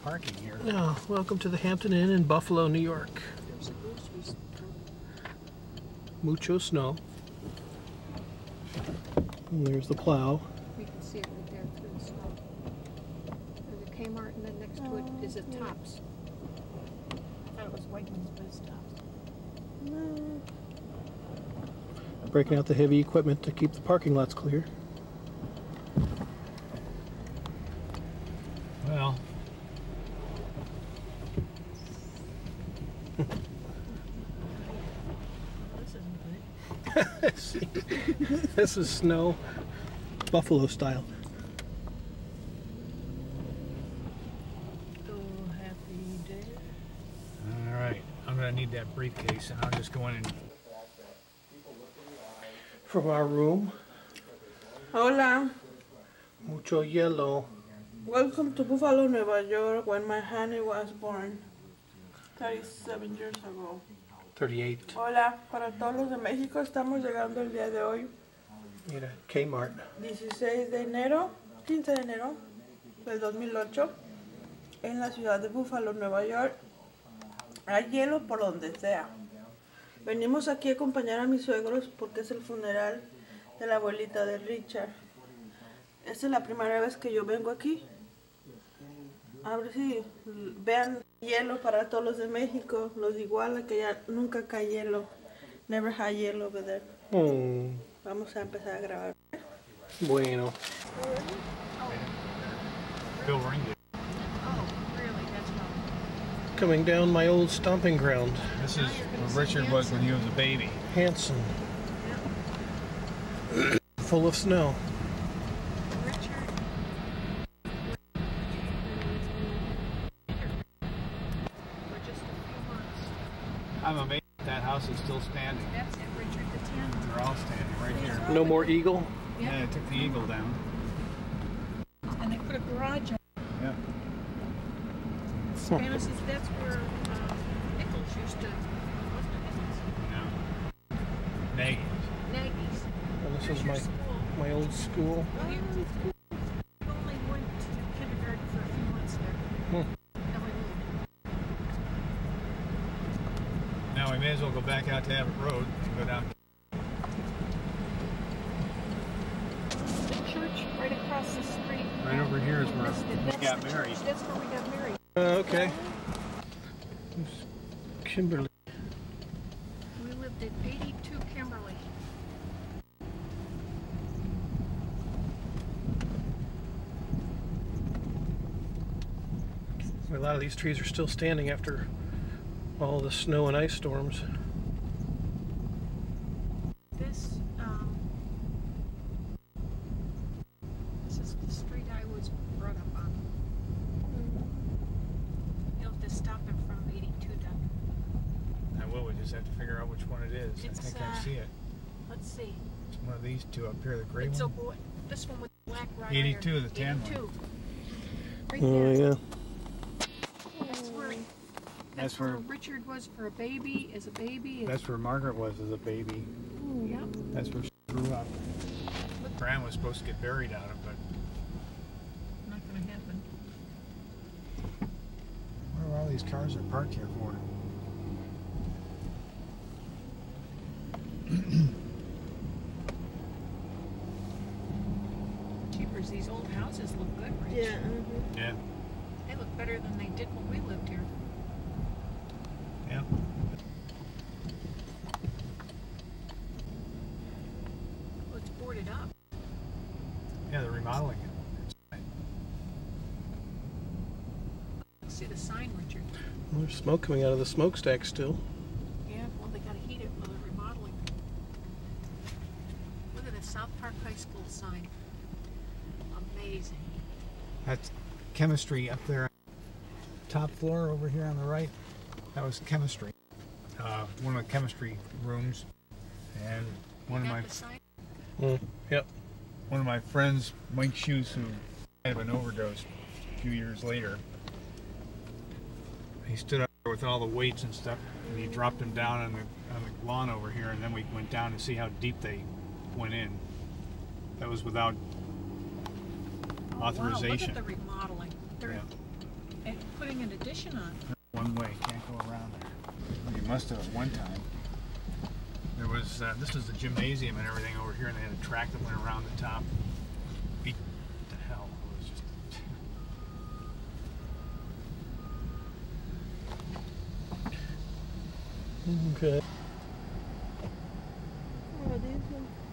parking here. Oh, welcome to the Hampton Inn in Buffalo, New York. There's a grocery store. Mucho snow. And there's the plow. You can see it right there through the snow. There's a Kmart, and then next to it is a Tops. I thought it was Wegmans, but it's Tops. Breaking out the heavy equipment to keep the parking lots clear. Well, This isn't good. This is snow, Buffalo style. Oh, happy day. all right. I'm gonna need that briefcase, and I'll just go in and. From our room, Hola, mucho hielo. welcome to Buffalo, Nueva York, when my honey was born 37 years ago. 38. Hola, para todos los de México, estamos llegando el día de hoy, Mira, Kmart. 16 de enero, 15 de enero del 2008, en la ciudad de Buffalo, Nueva York. Hay hielo por donde sea. Venimos aquí a acompañar a mis suegros porque es el funeral de la abuelita de Richard. Esta es la primera vez que yo vengo aquí. A ver si vean hielo para todos los de México. Los de Iguala, que ya nunca cae hielo. Never had yellow over there. Vamos a empezar a grabar. Bueno. Bill Ringley. Oh, really? That's not. Coming down my old stomping ground. This is where Richard was when he was a baby. Hanson. Full of snow. Richard. For just a few months. I'm amazed that house is still standing. That's it, Richard the 10th. They're all standing right here. No more eagle? Yeah, I took the eagle down. And they put a garage on. Yeah. Spanish, that's where Nichols used to. Wasn't it Nichols? Yeah. Nagy's. Nagy's. And this Here's is your my school. old school. Well, you only went to kindergarten for a few months there. Elementary. Now we may as well go back out to Abbott Road and go down. The church right across the street. Right over here is where we got the married. church. That's where we got married. Okay. There's Kimberly. We lived at 82 Kimberly. A lot of these trees are still standing after all the snow and ice storms. This is the street I was brought up on. You'll have to stop in front of 82 down. I will. We just have to figure out which one it is. It's, I think I see it. Let's see. It's one of these two up here, the gray It's a one. boy. This one with black wrought 82, iron. the tan one. 82. Right Oh, there. yeah. That's where Richard was for a baby, as a baby. That's where Margaret was as a baby. Yep. That's where she grew up. Gran was supposed to get buried out of, but Not going to happen. what are all these cars are parked here for? Jeepers, these old houses look good, Rich. Yeah. Yeah. They look better than they did when we lived here. Yeah. Well, it's boarded up. Yeah, they're remodeling it. See the sign, Richard. Well, there's smoke coming out of the smokestack still. Yeah, well, they got to heat it while they're remodeling. Look at the South Park High School sign. Amazing. That's chemistry up there. Top floor over here on the right. That was chemistry. One of the chemistry rooms, and one of Got my the sign? Yep. one of my friends, Mike Shoes, who died of an overdose a few years later. He stood up there with all the weights and stuff, and he dropped them down on the lawn over here, and then we went down to see how deep they went in. That was without authorization. Wow, look at the remodeling. Yeah. putting an addition on. One way, can't go around there. Well, you must have at one time. There was, this was the gymnasium and everything over here, and they had a track that went around the top. Beat to hell. It was just... Okay.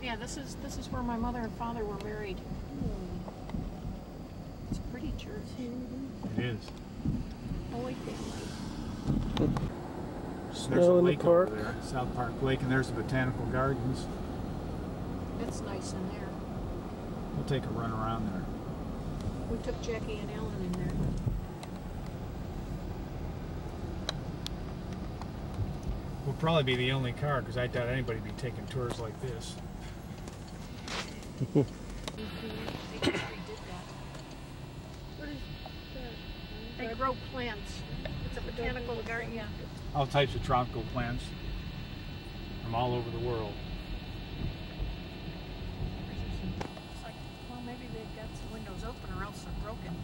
Yeah, this is where my mother and father were married. It's a pretty church. It is. Holy family. There's Snow a in the lake over park. there, South Park Lake, and there's the botanical gardens. It's nice in there. We'll take a run around there. We took Jackie and Ellen in there. We'll probably be the only car, because I doubt anybody would be taking tours like this. They just redid that. What is that? They grow plants. It's a botanical garden, yeah. All types of tropical plants from all over the world. It's like, well, maybe they've got some windows open or else they're broken.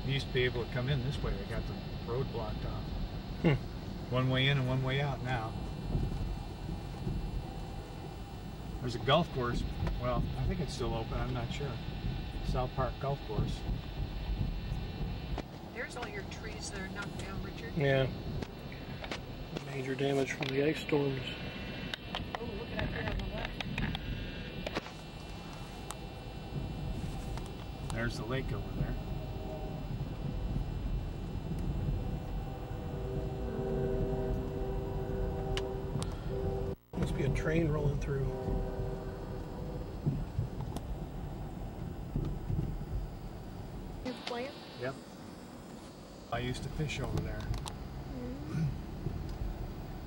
You used to be able to come in this way. They got the road blocked off. Hmm. One way in and one way out now. There's a golf course. Well, I think it's still open. I'm not sure. South Park Golf Course. There's all your trees that are knocked down, Richard. Yeah. Major damage from the ice storms. Oh, look at that there on the left. There's the lake over there. Must be a train rolling through. You plant? Yep. I used to fish over there.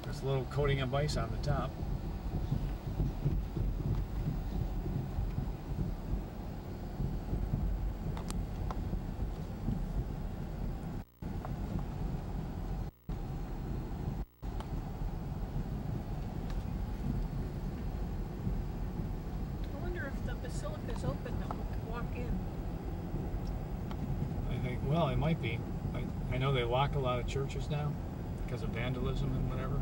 There's a little coating of ice on the top. I wonder if the Basilica's open that we could walk in. I think, well, it might be. I know they lock a lot of churches now because of vandalism and whatever.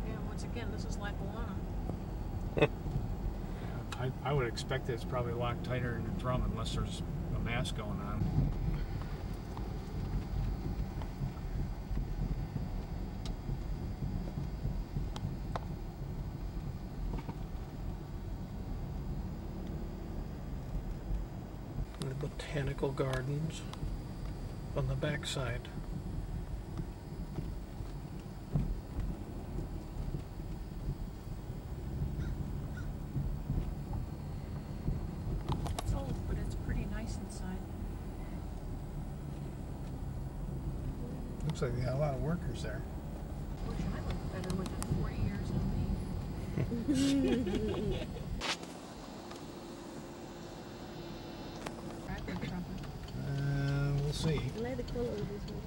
Yeah, once again, this is Lackawanna. I would expect that it's probably locked tighter than a drum unless there's a mass going on. The botanical gardens on the backside. It's old, but it's pretty nice inside. Looks like they got a lot of workers there. Wish I looked better with the 40 years on me. Rattling trumpet. We'll see. I like the color of this one.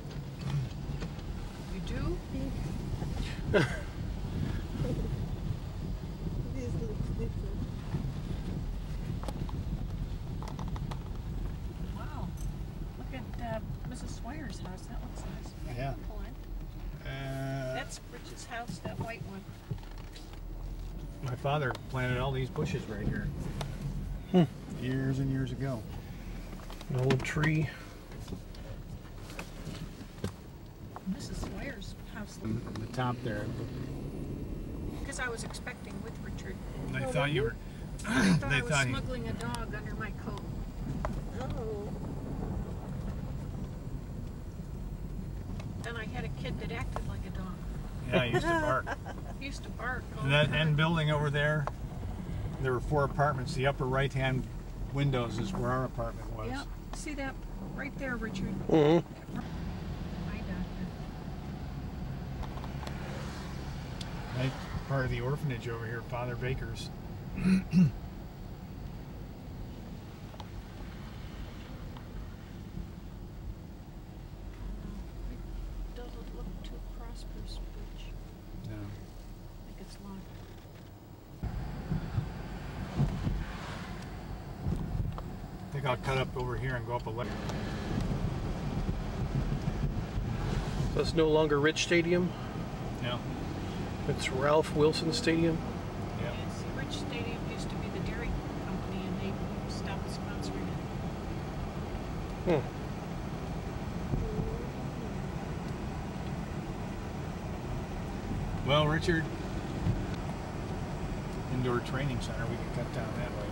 You do? Pink. This looks different. Wow. Look at Mrs. Swire's house. That looks nice. Yeah. Pull in. That's Rich's house, that white one. My father planted all these bushes right here. Years and years ago. An old tree. Mrs. Swire's house. The top there. Because I was expecting with Richard. They thought you were. I thought They I was thought you. smuggling a dog under my coat. Oh. Then I had a kid that acted like a dog. Yeah, I used to bark. He used to bark all And the that time. end building over there, there were 4 apartments. The upper right-hand windows is where our apartment was. Yep. See that right there, Richard? Mm-hmm. My doctor. Right, part of the orphanage over here, Father Baker's. It doesn't look too prosperous, Rich. No. I think it's locked. think I'll cut up over here and go up a left. So it's no longer Rich Stadium. Yeah. It's Ralph Wilson Stadium. Yeah. Yes, Rich Stadium used to be the dairy company, and they stopped sponsoring it. Well, Richard, indoor training center, we can cut down that way.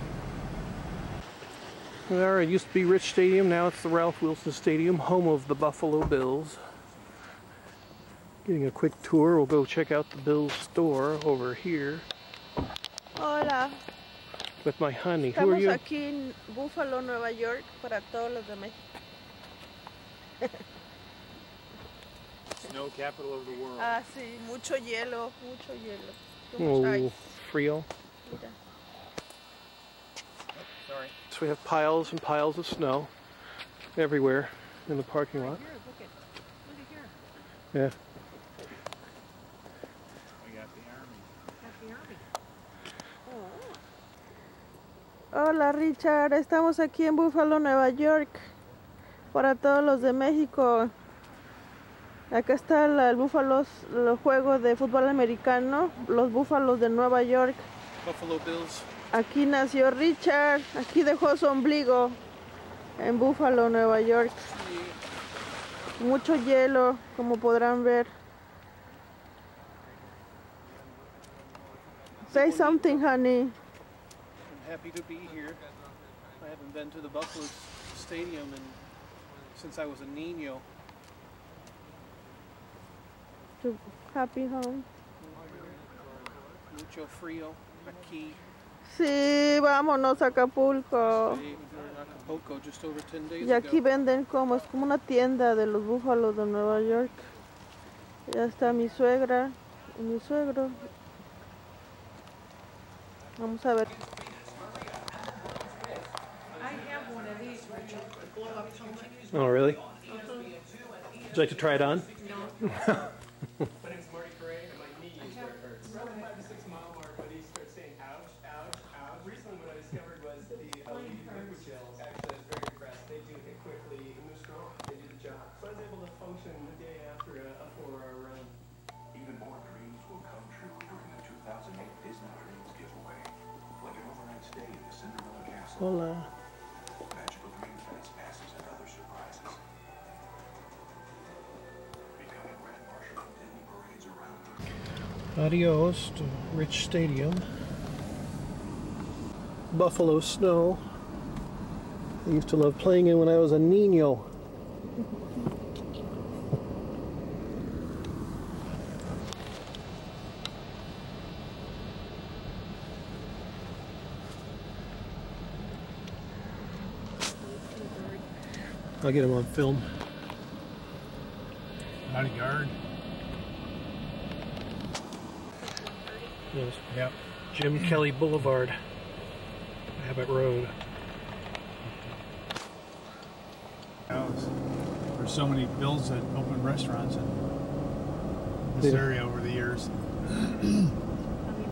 There, it used to be Rich Stadium, now it's the Ralph Wilson Stadium, home of the Buffalo Bills. Getting a quick tour, we'll go check out the Bills store over here Hola, with my honey. Who are estamos you? aquí en Buffalo, Nueva York, para todos los de México. Snow capital of the world. Ah, sí, mucho hielo, mucho hielo. Too Oh, much ice. Frio. Mira. Sorry. So we have piles and piles of snow everywhere in the parking lot. Here, look at here. Yeah. We got the army. That's the army. Hola Richard, estamos aquí en Buffalo, Nueva York, para todos los de México. Acá está el juego de fútbol americano, los Búfalos de Nueva York. Buffalo Bills. Aquí nació Richard, aquí dejó su ombligo, en Buffalo, Nueva York. Mucho hielo, como podrán ver. Say something, honey. I'm happy to be here. I haven't been to the Buffalo Stadium since I was a niño. To happy home. Mucho frío aquí. Sí, vámonos a Acapulco. Sí, we were in Acapulco just over 10 days Y aquí ago. venden es como una tienda de los búfalos de Nueva York. Ya está mi suegra y mi suegro. Vamos a ver. Oh, really? Would you like to try it on? My name's Marty Correa, and my knee is where it hurts. Around the 5 to 6 mile mark, my knees start saying ouch, ouch, ouch. Recently, what I discovered was the LED liquid gels. Actually, I was very impressed. They do it quickly and they're strong. They do the job. So I was able to function the day after a 4-hour run. Even more dreams will come true during the 2008 Disney Dreams giveaway. Like an overnight stay in the Cinderella Castle, Hola. magical dream fence passes, and other surprises. Becoming Grand Marshal of Disney parades around the Adios to Rich Stadium. Buffalo snow. I used to love playing in when I was a niño. I'll get him on film. Not a yard. Yes. Yep. Jim Kelly Boulevard, Abbott Road. There's so many Bills that open restaurants in this Yeah. area over the years. I mean,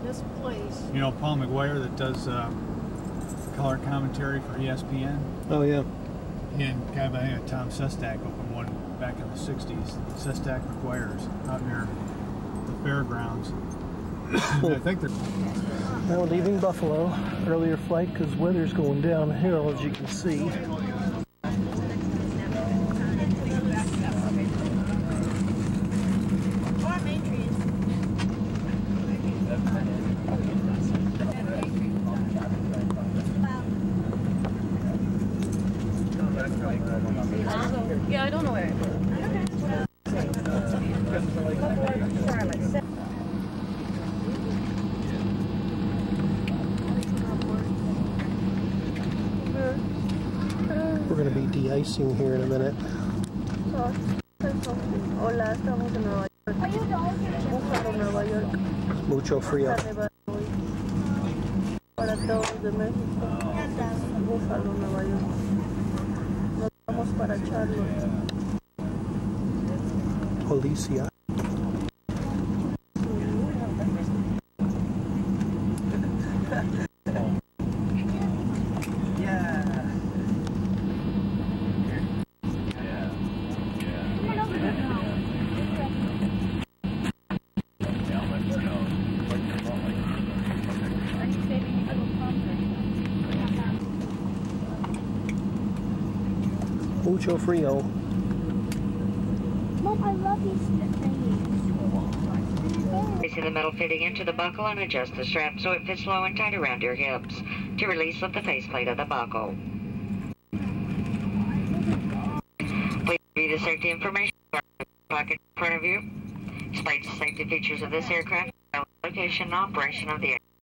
this place. You know Paul McGuire that does color commentary for ESPN? Oh yeah. He and a guy by the name of Tom Sestak opened one back in the 60s. Sestak McGuire's out near the fairgrounds. I think they're... Now leaving Buffalo, earlier flight because weather's going downhill as you can see. Yeah, I don't know where it is. We're going to be de-icing here in a minute. Hola, estamos en Nueva York. Buffalo, Nueva York. Mucho frío. Está nevando hoy. Para todos de México. Buffalo, Nueva York. Nos vamos para Charlotte. Policía. mucho frío. Mom, I love these things. Placing the metal fitting into the buckle and adjust the strap so it fits low and tight around your hips. To release, lift the faceplate of the buckle. Please review the safety information pocket in front of you. Explain the safety features of this aircraft, location and operation of the aircraft.